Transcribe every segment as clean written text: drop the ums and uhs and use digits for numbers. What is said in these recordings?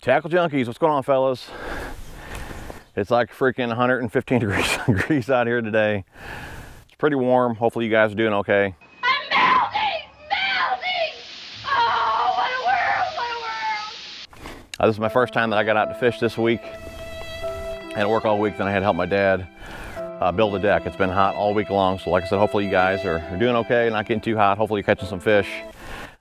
Tackle Junkies, what's going on, fellas? It's like freaking 115 degrees out here today. It's pretty warm. Hopefully you guys are doing okay. I'm melting! Melting! Oh, what a world, what a world! This is my first time that I got out to fish this week. I had to work all week, then I had to help my dad build a deck. It's been hot all week long, so like I said, hopefully you guys are doing okay, not getting too hot. Hopefully you're catching some fish.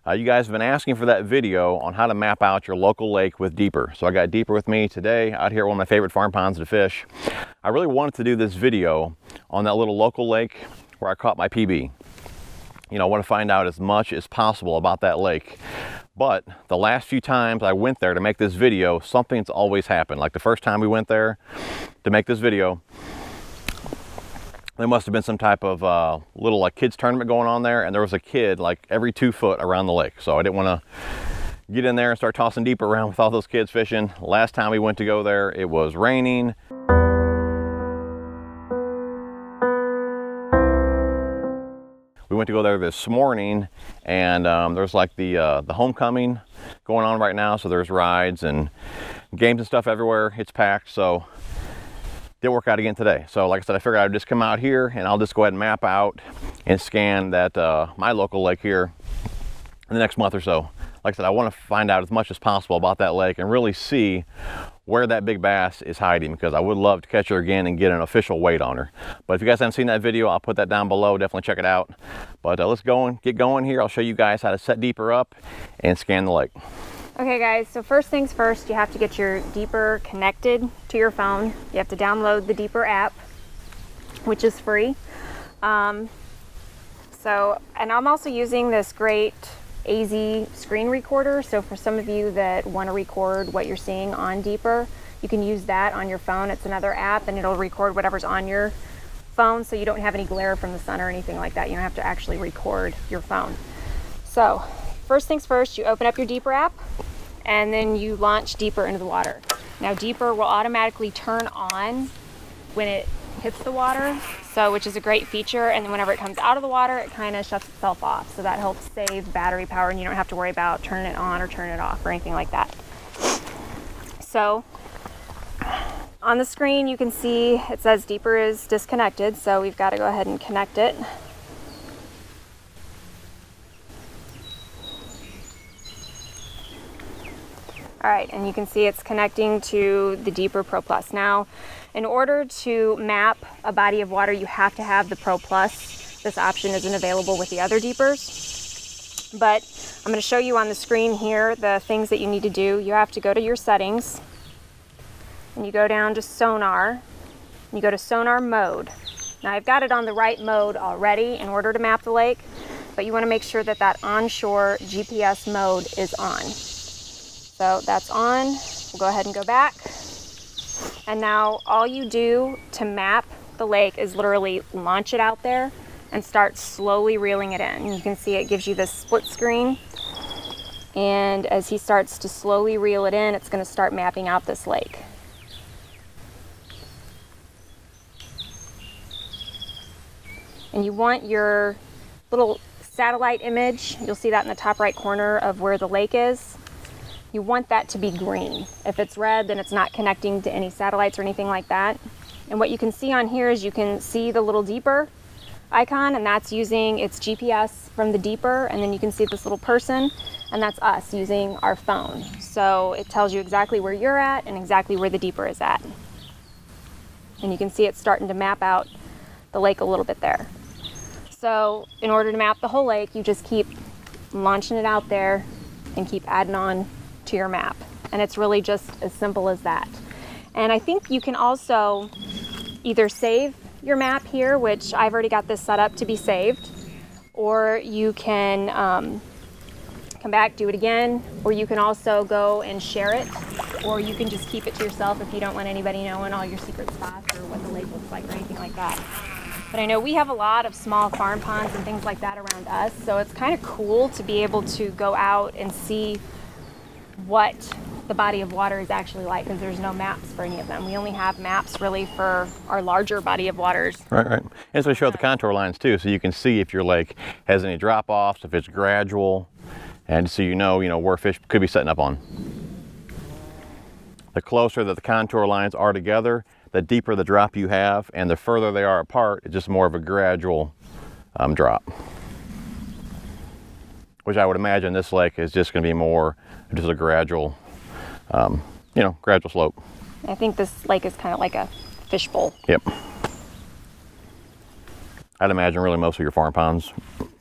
You guys have been asking for that video on how to map out your local lake with Deeper. So I got Deeper with me today out here at one of my favorite farm ponds to fish. I really wanted to do this video on that little local lake where I caught my PB. You know, I want to find out as much as possible about that lake. But the last few times I went there to make this video, something's always happened. Like the first time we went there to make this video, there must have been some type of little like kids tournament going on there, and there was a kid like every 2 foot around the lake. So I didn't want to get in there and start tossing Deeper around with all those kids fishing. Last time we went to go there, it was raining. We went to go there this morning, and there's like the homecoming going on right now. So there's rides and games and stuff everywhere. It's packed, so didn't work out again today. So like I said, I figured I'd just come out here and I'll just go ahead and map out and scan that my local lake here in the next month or so. Like I said, I want to find out as much as possible about that lake and really see where that big bass is hiding, because I would love to catch her again and get an official weight on her. But if you guys haven't seen that video, I'll put that down below. Definitely check it out. But let's get going here. I'll show you guys how to set Deeper up and scan the lake. Okay guys, so first things first, you have to get your Deeper connected to your phone. You have to download the Deeper app, which is free. And I'm also using this great AZ screen recorder. So for some of you that want to record what you're seeing on Deeper, you can use that on your phone. It's another app and it'll record whatever's on your phone, so you don't have any glare from the sun or anything like that. You don't have to actually record your phone. So first things first, you open up your Deeper app and then you launch Deeper into the water. Now Deeper will automatically turn on when it hits the water, which is a great feature, and then whenever it comes out of the water, it kind of shuts itself off. So that helps save battery power and you don't have to worry about turning it on or turning it off or anything like that. So on the screen you can see it says Deeper is disconnected, so we've got to go ahead and connect it. All right, and you can see it's connecting to the Deeper Pro Plus. Now, in order to map a body of water, you have to have the Pro Plus. This option isn't available with the other Deepers. But I'm going to show you on the screen here the things that you need to do. You have to go to your settings, and you go down to sonar, and you go to sonar mode. Now, I've got it on the right mode already in order to map the lake, but you want to make sure that that onshore GPS mode is on. So that's on. We'll go ahead and go back. And now all you do to map the lake is literally launch it out there and start slowly reeling it in. You can see it gives you this split screen. And as he starts to slowly reel it in, it's going to start mapping out this lake. And you want your little satellite image, you'll see that in the top right corner of where the lake is. You want that to be green. If it's red, then it's not connecting to any satellites or anything like that. And what you can see on here is you can see the little Deeper icon, and that's using its GPS from the Deeper. And then you can see this little person, and that's us using our phone. So it tells you exactly where you're at and exactly where the Deeper is at. And you can see it's starting to map out the lake a little bit there. So in order to map the whole lake, you just keep launching it out there and keep adding on to your map. And it's really just as simple as that. And I think you can also either save your map here, which I've already got this set up to be saved, or you can come back, do it again, or you can also go and share it, or you can just keep it to yourself if you don't want anybody knowing all your secret spots or what the lake looks like or anything like that. But I know we have a lot of small farm ponds and things like that around us, so it's kind of cool to be able to go out and see what the body of water is actually like, because there's no maps for any of them. We only have maps really for our larger body of waters. Right. And so we show the contour lines too, so you can see if your lake has any drop-offs, if it's gradual, and so you know where fish could be setting up on. the closer that the contour lines are together, the deeper the drop you have, and the further they are apart, it's just more of a gradual drop. Which I would imagine this lake is just going to be more just a gradual, you know, gradual slope. I think this lake is kind of like a fishbowl. Yep. I'd imagine really most of your farm ponds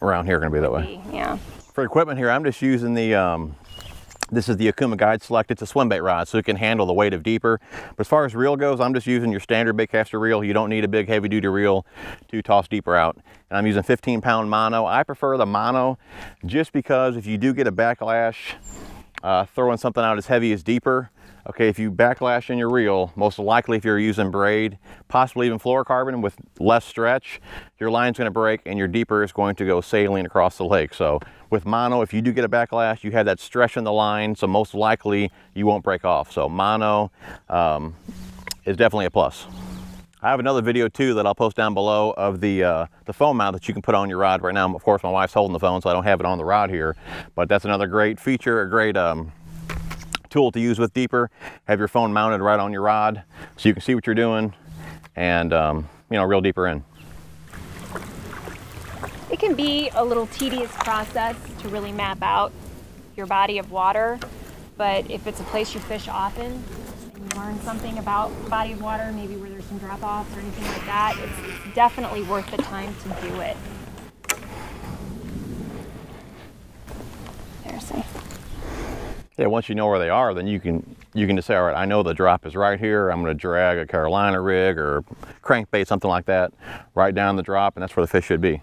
around here are going to be that way. Yeah. For equipment here, I'm just using the, this is the Okuma Guide Select. It's a swim bait rod, so it can handle the weight of deeper. But as far as reel goes, I'm just using your standard baitcaster reel. You don't need a big heavy duty reel to toss deeper out. And I'm using 15-pound mono. I prefer the mono just because if you do get a backlash, throwing something out as heavy as deeper, okay, if you backlash in your reel, most likely if you're using braid, possibly even fluorocarbon with less stretch, your line's going to break and your deeper is going to go sailing across the lake. So with mono, if you do get a backlash, you have that stretch in the line, so most likely you won't break off. So mono is definitely a plus. I have another video too that I'll post down below of the phone mount that you can put on your rod. Right now, of course, my wife's holding the phone, so I don't have it on the rod here, but that's another great feature, a great tool to use with deeper. Have your phone mounted right on your rod so you can see what you're doing and you know, reel deeper in. It can be a little tedious process to really map out your body of water, but if it's a place you fish often and you learn something about the body of water, maybe where there's some drop-offs or anything like that, it's definitely worth the time to do it. There, see. Yeah, once you know where they are, then you can just say, all right, I know the drop is right here. I'm going to drag a Carolina rig or crankbait, something like that, right down the drop, and that's where the fish should be.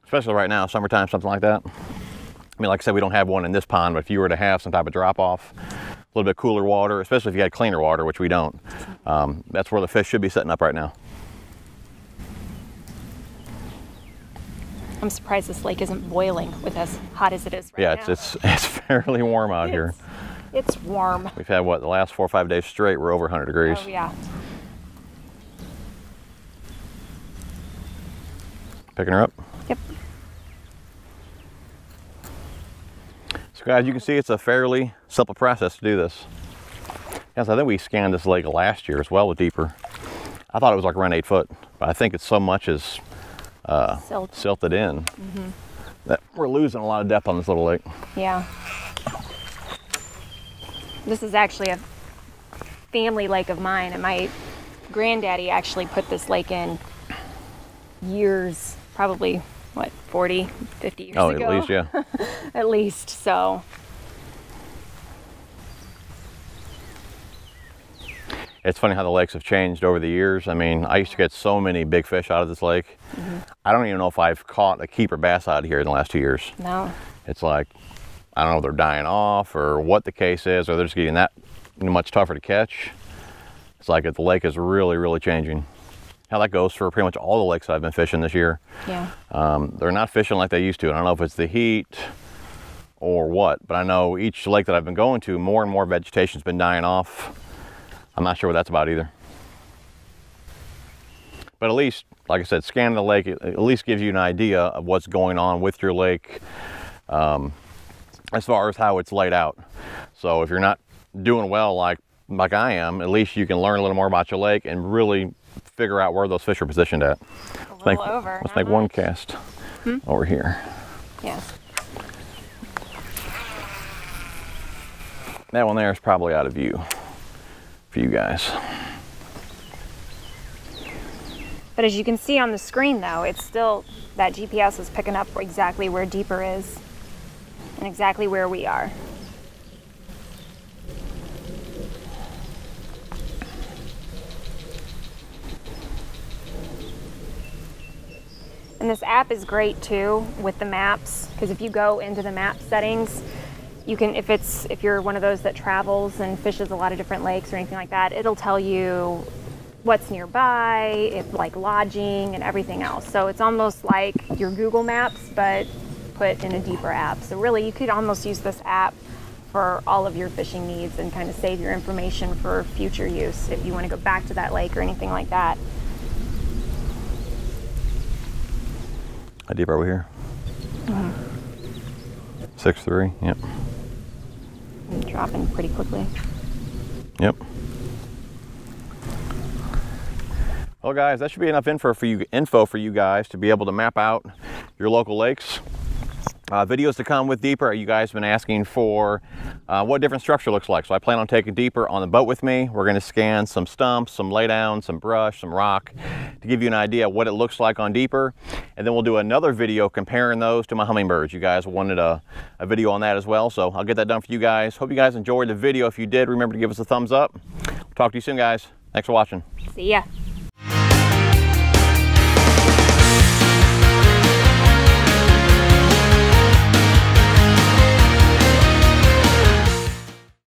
Especially right now, summertime, something like that. I mean, like I said, we don't have one in this pond, but if you were to have some type of drop-off, a little bit cooler water, especially if you had cleaner water, which we don't, that's where the fish should be setting up right now. I'm surprised this lake isn't boiling with as hot as it is right now. Yeah, it's fairly warm out here. It's warm. We've had, what, the last 4 or 5 days straight, we're over 100 degrees. Oh, yeah. Picking her up. Yep. So guys, you can see it's a fairly simple process to do this. Yes, I think we scanned this lake last year as well with deeper. I thought it was like around 8 foot, but I think it's so much as silted in that we're losing a lot of depth on this little lake. Yeah. This is actually a family lake of mine, and my granddaddy actually put this lake in years, probably, what, 40, 50 years ago? Oh, at least, yeah. At least, so. It's funny how the lakes have changed over the years. I mean, I used to get so many big fish out of this lake. I don't even know if I've caught a keeper bass out of here in the last 2 years. No. It's like, I don't know if they're dying off or what the case is, or they're just getting that much tougher to catch. It's like the lake is really, really changing. How that goes for pretty much all the lakes that I've been fishing this year. Yeah. They're not fishing like they used to. I don't know if it's the heat or what, but I know each lake that I've been going to, more and more vegetation's been dying off. I'm not sure what that's about either. But at least, like I said, scanning the lake at least gives you an idea of what's going on with your lake as far as how it's laid out. So if you're not doing well like I am, at least you can learn a little more about your lake and really figure out where those fish are positioned at. Let's make one cast over here. Yes. That one there is probably out of view for you guys. But as you can see on the screen though, it's still, that GPS is picking up exactly where deeper is and exactly where we are. And this app is great too with the maps, because if you go into the map settings, you can, if you're one of those that travels and fishes a lot of different lakes or anything like that, it'll tell you what's nearby, like lodging and everything else. So it's almost like your Google Maps, but put in a deeper app. So really, you could almost use this app for all of your fishing needs and kind of save your information for future use if you want to go back to that lake or anything like that. How deep are we here? 6'3", yep. And dropping pretty quickly. Yep. Well guys, that should be enough info for you guys to be able to map out your local lakes. Videos to come with Deeper. You guys have been asking for what different structure looks like. So I plan on taking Deeper on the boat with me. We're going to scan some stumps, some laydown, some brush, some rock to give you an idea of what it looks like on Deeper. And then we'll do another video comparing those to my hummingbirds. You guys wanted a video on that as well. So I'll get that done for you guys. Hope you guys enjoyed the video. If you did, remember to give us a thumbs up. Talk to you soon, guys. Thanks for watching. See ya.